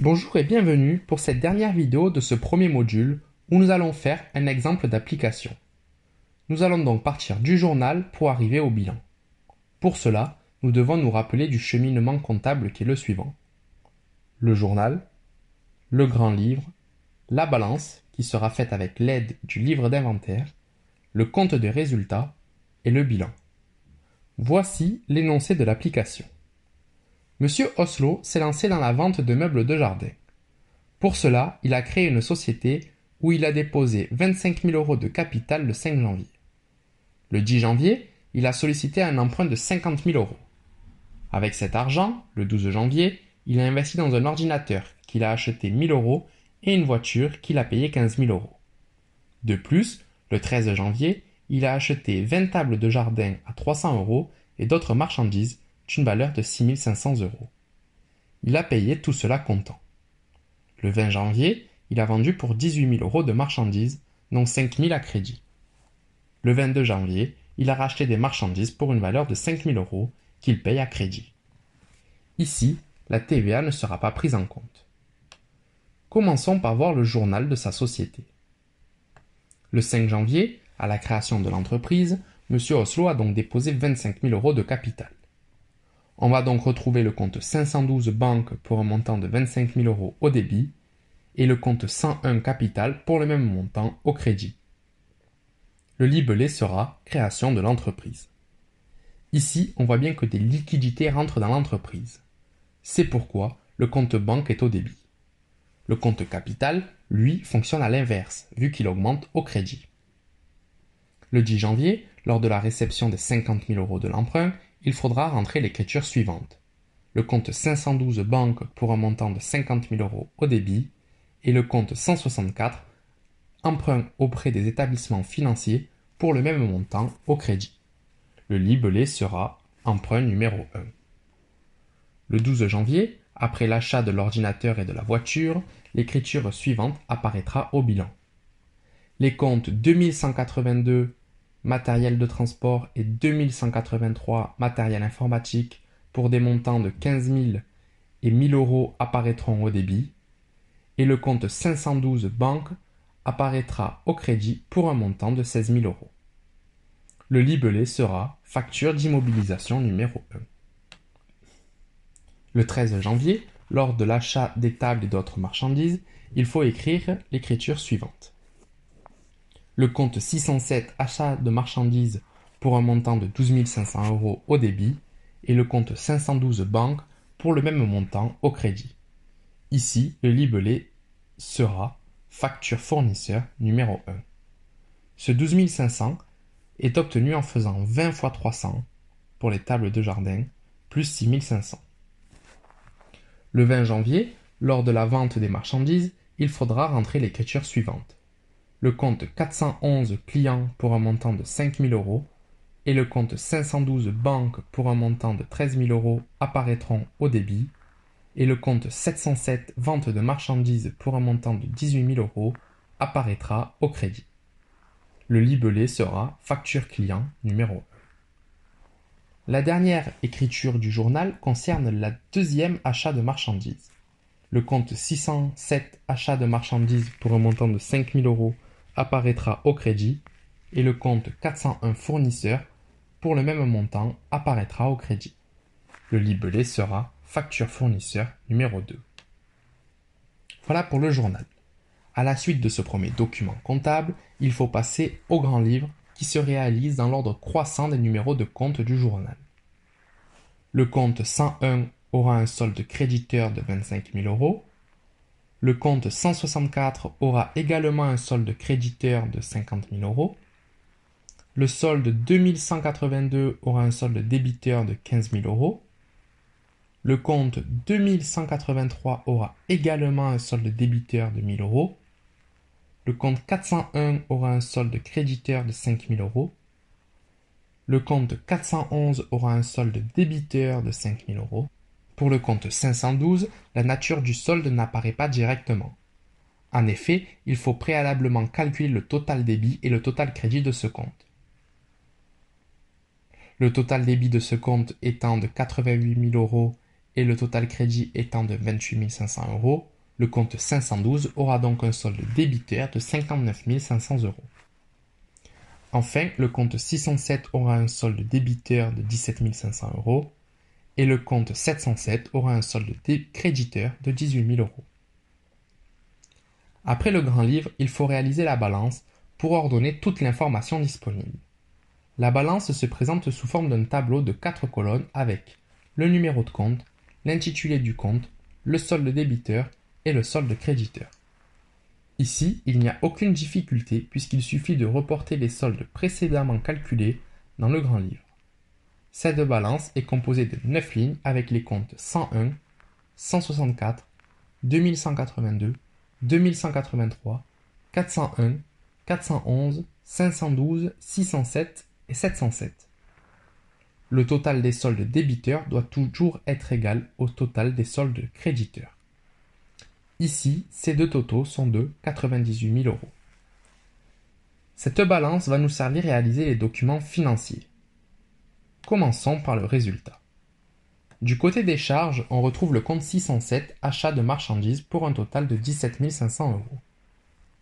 Bonjour et bienvenue pour cette dernière vidéo de ce premier module où nous allons faire un exemple d'application. Nous allons donc partir du journal pour arriver au bilan. Pour cela, nous devons nous rappeler du cheminement comptable qui est le suivant. Le journal, le grand livre, la balance qui sera faite avec l'aide du livre d'inventaire, le compte de résultats et le bilan. Voici l'énoncé de l'application. Monsieur Oslo s'est lancé dans la vente de meubles de jardin. Pour cela, il a créé une société où il a déposé 25 000 € de capital le 5 janvier. Le 10 janvier, il a sollicité un emprunt de 50 000 €. Avec cet argent, le 12 janvier, il a investi dans un ordinateur qu'il a acheté 1 000 € et une voiture qu'il a payé 15 000 €. De plus, le 13 janvier, il a acheté 20 tables de jardin à 300 € et d'autres marchandises d'une valeur de 6 500 €. Il a payé tout cela comptant. Le 20 janvier, il a vendu pour 18 000 € de marchandises, dont 5 000 à crédit. Le 22 janvier, il a racheté des marchandises pour une valeur de 5 000 € qu'il paye à crédit. Ici, la TVA ne sera pas prise en compte. Commençons par voir le journal de sa société. Le 5 janvier, à la création de l'entreprise, M. Oslo a donc déposé 25 000 € de capital. On va donc retrouver le compte 512 banque pour un montant de 25 000 € au débit et le compte 101 capital pour le même montant au crédit. Le libellé sera création de l'entreprise. Ici, on voit bien que des liquidités rentrent dans l'entreprise. C'est pourquoi le compte banque est au débit. Le compte capital, lui, fonctionne à l'inverse, vu qu'il augmente au crédit. Le 10 janvier, lors de la réception des 50 000 € de l'emprunt, il faudra rentrer l'écriture suivante. Le compte 512 banque pour un montant de 50 000 € au débit et le compte 164 emprunt auprès des établissements financiers pour le même montant au crédit. Le libellé sera emprunt numéro 1. Le 12 janvier, après l'achat de l'ordinateur et de la voiture, l'écriture suivante apparaîtra au bilan. Les comptes 2182 matériel de transport et 2183 matériel informatique pour des montants de 15 000 et 1 000 € apparaîtront au débit et le compte 512 banque apparaîtra au crédit pour un montant de 16 000 €. Le libellé sera facture d'immobilisation numéro 1. Le 13 janvier, lors de l'achat des tables et d'autres marchandises, il faut écrire l'écriture suivante. Le compte 607 achat de marchandises pour un montant de 12 500 € au débit et le compte 512 banque pour le même montant au crédit. Ici, le libellé sera facture fournisseur numéro 1. Ce 12 500 est obtenu en faisant 20 x 300 pour les tables de jardin plus 6 500. Le 20 janvier, lors de la vente des marchandises, il faudra rentrer l'écriture suivante. Le compte 411 clients pour un montant de 5 000 € et le compte 512 banque pour un montant de 13 000 € apparaîtront au débit et le compte 707 vente de marchandises pour un montant de 18 000 € apparaîtra au crédit. Le libellé sera facture client numéro 1. La dernière écriture du journal concerne la deuxième achat de marchandises. Le compte 607 achat de marchandises pour un montant de 5 000 € apparaîtra au crédit et le compte 401 fournisseur pour le même montant apparaîtra au crédit. Le libellé sera facture fournisseur numéro 2. Voilà pour le journal. À la suite de ce premier document comptable, il faut passer au grand livre qui se réalise dans l'ordre croissant des numéros de compte du journal. Le compte 101 aura un solde créditeur de 25 000 €. Le compte 164 aura également un solde créditeur de 50 000 €. Le solde 2182 aura un solde débiteur de 15 000 €. Le compte 2183 aura également un solde débiteur de 1 000 €. Le compte 401 aura un solde créditeur de 5 000 €. Le compte 411 aura un solde débiteur de 5 000 €. Pour le compte 512, la nature du solde n'apparaît pas directement. En effet, il faut préalablement calculer le total débit et le total crédit de ce compte. Le total débit de ce compte étant de 88 000 € et le total crédit étant de 28 500 €, le compte 512 aura donc un solde débiteur de 59 500 €. Enfin, le compte 607 aura un solde débiteur de 17 500 € et le compte 707 aura un solde créditeur de 18 000 €. Après le grand livre, il faut réaliser la balance pour ordonner toute l'information disponible. La balance se présente sous forme d'un tableau de 4 colonnes avec le numéro de compte, l'intitulé du compte, le solde débiteur et le solde créditeur. Ici, il n'y a aucune difficulté puisqu'il suffit de reporter les soldes précédemment calculés dans le grand livre. Cette balance est composée de 9 lignes avec les comptes 101, 164, 2182, 2183, 401, 411, 512, 607 et 707. Le total des soldes débiteurs doit toujours être égal au total des soldes créditeurs. Ici, ces deux totaux sont de 98 000 €. Cette balance va nous servir à réaliser les documents financiers. Commençons par le résultat. Du côté des charges, on retrouve le compte 607, achat de marchandises pour un total de 17 500 €.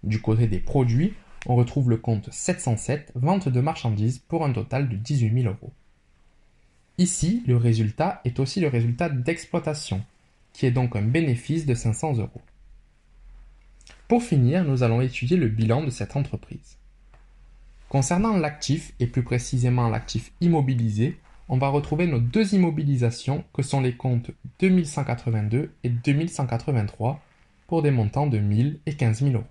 Du côté des produits, on retrouve le compte 707, vente de marchandises pour un total de 18 000 €. Ici, le résultat est aussi le résultat d'exploitation, qui est donc un bénéfice de 500 €. Pour finir, nous allons étudier le bilan de cette entreprise. Concernant l'actif, et plus précisément l'actif immobilisé, on va retrouver nos deux immobilisations que sont les comptes 2182 et 2183 pour des montants de 1000 et 15 000 €.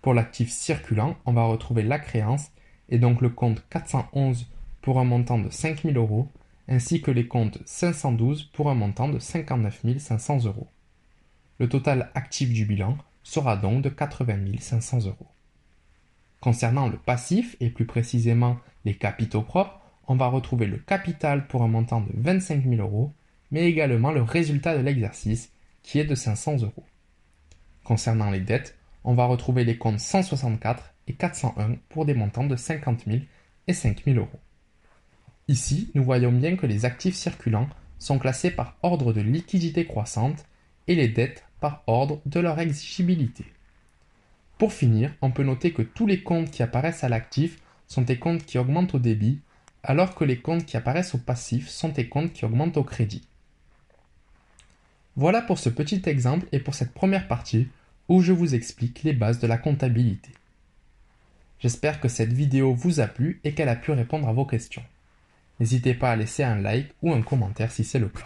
Pour l'actif circulant, on va retrouver la créance et donc le compte 411 pour un montant de 5 000 € ainsi que les comptes 512 pour un montant de 59 500 €. Le total actif du bilan sera donc de 80 500 €. Concernant le passif, et plus précisément les capitaux propres, on va retrouver le capital pour un montant de 25 000 €, mais également le résultat de l'exercice qui est de 500 €. Concernant les dettes, on va retrouver les comptes 164 et 401 pour des montants de 50 000 et 5 000 €. Ici, nous voyons bien que les actifs circulants sont classés par ordre de liquidité croissante et les dettes par ordre de leur exigibilité. Pour finir, on peut noter que tous les comptes qui apparaissent à l'actif sont des comptes qui augmentent au débit, alors que les comptes qui apparaissent au passif sont des comptes qui augmentent au crédit. Voilà pour ce petit exemple et pour cette première partie où je vous explique les bases de la comptabilité. J'espère que cette vidéo vous a plu et qu'elle a pu répondre à vos questions. N'hésitez pas à laisser un like ou un commentaire si c'est le cas.